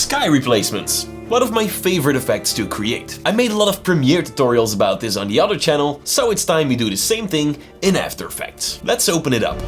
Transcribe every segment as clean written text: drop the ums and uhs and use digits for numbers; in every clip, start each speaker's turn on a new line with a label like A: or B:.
A: Sky replacements. One of my favorite effects to create. I made a lot of Premiere tutorials about this on the other channel, so it's time we do the same thing in After Effects. Let's open it up.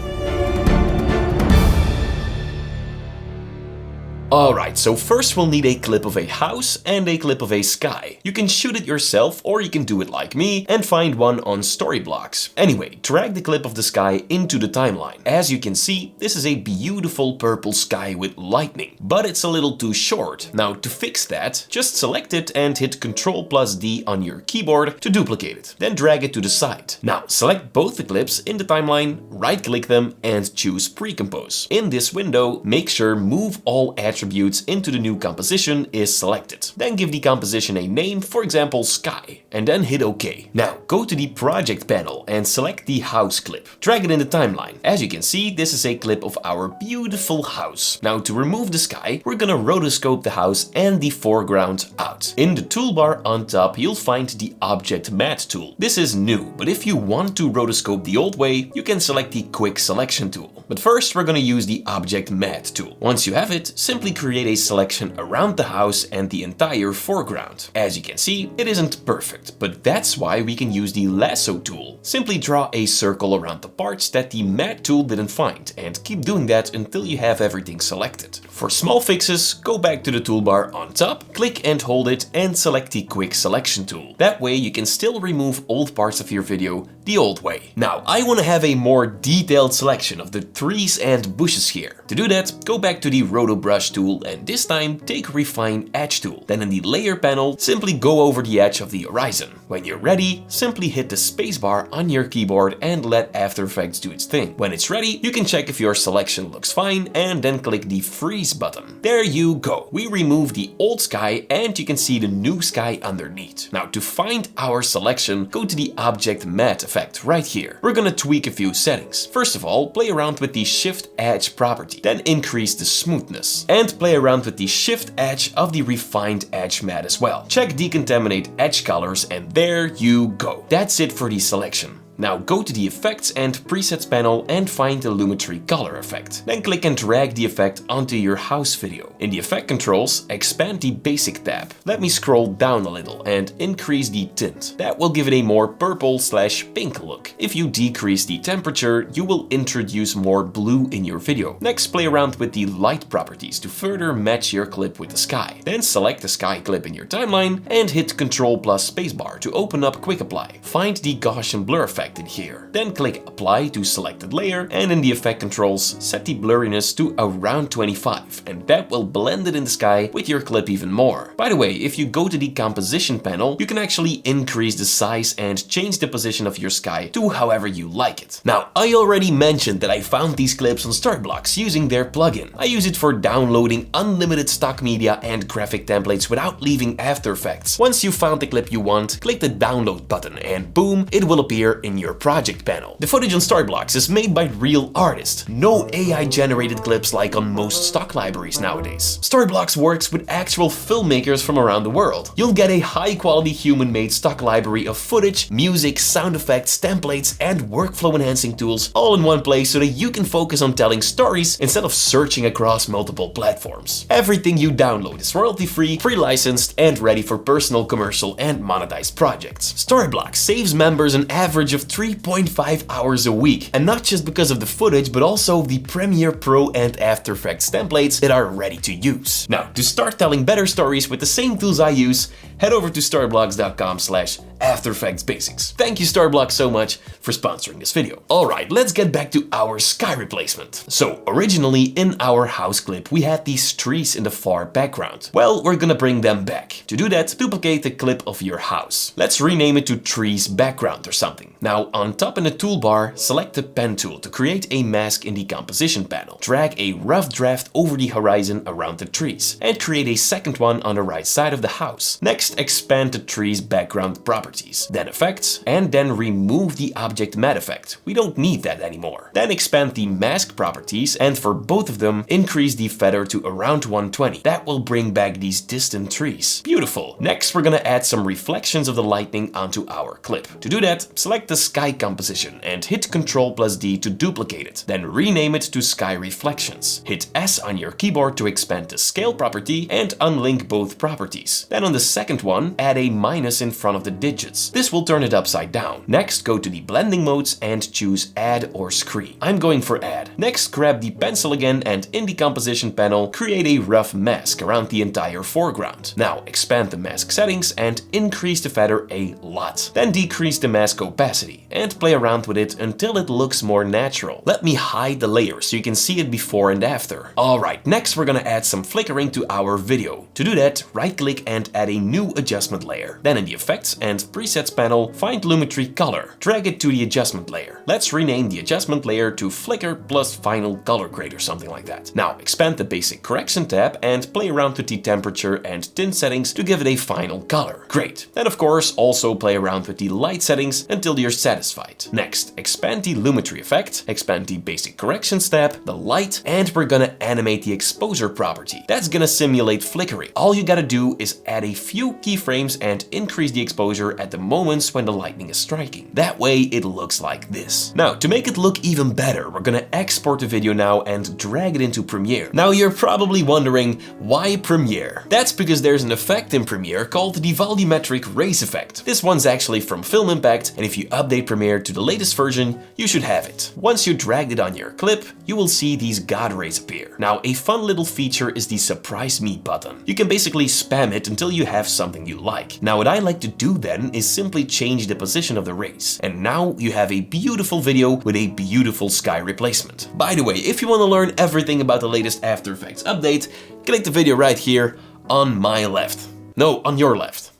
A: Alright, so first we'll need a clip of a house and a clip of a sky. You can shoot it yourself or you can do it like me and find one on Storyblocks. Anyway, drag the clip of the sky into the timeline. As you can see, this is a beautiful purple sky with lightning, but it's a little too short. Now to fix that, just select it and hit Ctrl+D on your keyboard to duplicate it. Then drag it to the side. Now select both the clips in the timeline, right click them and choose Pre-Compose. In this window, make sure Move All Attributes into the new composition is selected. Then give the composition a name, for example Sky, and then hit OK. Now go to the project panel and select the house clip. Drag it in the timeline. As you can see, this is a clip of our beautiful house. Now to remove the sky, we're gonna rotoscope the house and the foreground out. In the toolbar on top, you'll find the Object Matte tool. This is new, but if you want to rotoscope the old way, you can select the Quick Selection tool. But first we're gonna use the Object Matte tool. Once you have it, simply create a selection around the house and the entire foreground. As you can see, it isn't perfect, but that's why we can use the Lasso tool. Simply draw a circle around the parts that the Matte tool didn't find and keep doing that until you have everything selected. For small fixes, go back to the toolbar on top, click and hold it and select the Quick Selection tool. That way you can still remove old parts of your video the old way. Now, I want to have a more detailed selection of the trees and bushes here. To do that, go back to the Roto Brush tool and this time take Refine Edge tool. Then in the Layer panel, simply go over the edge of the horizon. When you're ready, simply hit the spacebar on your keyboard and let After Effects do its thing. When it's ready, you can check if your selection looks fine and then click the Freeze button. There you go. We remove the old sky and you can see the new sky underneath. Now to find our selection, go to the Object Matte effect right here. We're gonna tweak a few settings. First of all, play around with the Shift Edge property, then increase the smoothness. And play around with the Shift Edge of the Refined Edge matte as well. Check Decontaminate Edge Colors and there you go. That's it for the selection. Now go to the Effects and Presets panel and find the Lumetri Color effect. Then click and drag the effect onto your house video. In the Effect Controls, expand the Basic tab. Let me scroll down a little and increase the tint. That will give it a more purple/pink look. If you decrease the temperature, you will introduce more blue in your video. Next, play around with the light properties to further match your clip with the sky. Then select the sky clip in your timeline and hit Ctrl+ spacebar to open up Quick Apply. Find the Gaussian blur effect in here. Then click Apply to selected layer and in the Effect Controls set the blurriness to around 25 and that will blend it in the sky with your clip even more. By the way, if you go to the Composition panel, you can actually increase the size and change the position of your sky to however you like it. Now, I already mentioned that I found these clips on Storyblocks using their plugin. I use it for downloading unlimited stock media and graphic templates without leaving After Effects. Once you found the clip you want, click the download button and boom, it will appear in your project panel. The footage on Storyblocks is made by real artists. No AI generated clips like on most stock libraries nowadays. Storyblocks works with actual filmmakers from around the world. You'll get a high quality human made stock library of footage, music, sound effects, templates and workflow enhancing tools all in one place so that you can focus on telling stories instead of searching across multiple platforms. Everything you download is royalty free, free licensed and ready for personal, commercial and monetized projects. Storyblocks saves members an average of 3.5 hours a week, and not just because of the footage but also the Premiere Pro and After Effects templates that are ready to use. Now, to start telling better stories with the same tools I use, head over to storyblocks.com/After Effects Basics. Thank you Storyblocks so much for sponsoring this video. Alright, let's get back to our sky replacement. So originally in our house clip we had these trees in the far background. Well, we're gonna bring them back. To do that, duplicate the clip of your house. Let's rename it to Trees Background or something. Now on top in the toolbar, select the Pen tool to create a mask in the Composition panel. Drag a rough draft over the horizon around the trees and create a second one on the right side of the house. Next, expand the tree's background property. properties, then effects, and then remove the object matte effect. We don't need that anymore. Then expand the mask properties, and for both of them, increase the feather to around 120. That will bring back these distant trees. Beautiful. Next, we're gonna add some reflections of the lightning onto our clip. To do that, select the sky composition and hit Ctrl+D to duplicate it. Then rename it to Sky Reflections. Hit S on your keyboard to expand the scale property and unlink both properties. Then on the second one, add a minus in front of the digits. This will turn it upside down. Next, go to the blending modes and choose Add or Screen. I'm going for Add. Next, grab the pencil again and in the composition panel, create a rough mask around the entire foreground. Now, expand the mask settings and increase the feather a lot. Then decrease the mask opacity and play around with it until it looks more natural. Let me hide the layer so you can see it before and after. Alright, next we're gonna add some flickering to our video. To do that, right-click and add a new adjustment layer. Then in the Effects and Presets panel, find Lumetri Color. Drag it to the adjustment layer. Let's rename the adjustment layer to Flicker plus Final Color Grade or something like that. Now, expand the Basic Correction tab and play around with the temperature and tint settings to give it a final color. Great. Then of course, also play around with the light settings until you're satisfied. Next, expand the Lumetri effect, expand the Basic Corrections tab, the light, and we're gonna animate the exposure property. That's gonna simulate flickering. All you gotta do is add a few keyframes and increase the exposure at the moments when the lightning is striking. That way it looks like this. Now, to make it look even better, we're gonna export the video now and drag it into Premiere. Now you're probably wondering, why Premiere? That's because there's an effect in Premiere called the volumetric raise effect. This one's actually from Film Impact, and if you update Premiere to the latest version, you should have it. Once you drag it on your clip, you will see these God rays appear. Now, a fun little feature is the Surprise Me button. You can basically spam it until you have something you like. Now, what I like to do then is simply change the position of the rays. And now you have a beautiful video with a beautiful sky replacement. By the way, if you want to learn everything about the latest After Effects update, click the video right here on my left. No, on your left.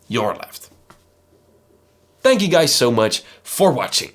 A: Your left. Thank you guys so much for watching.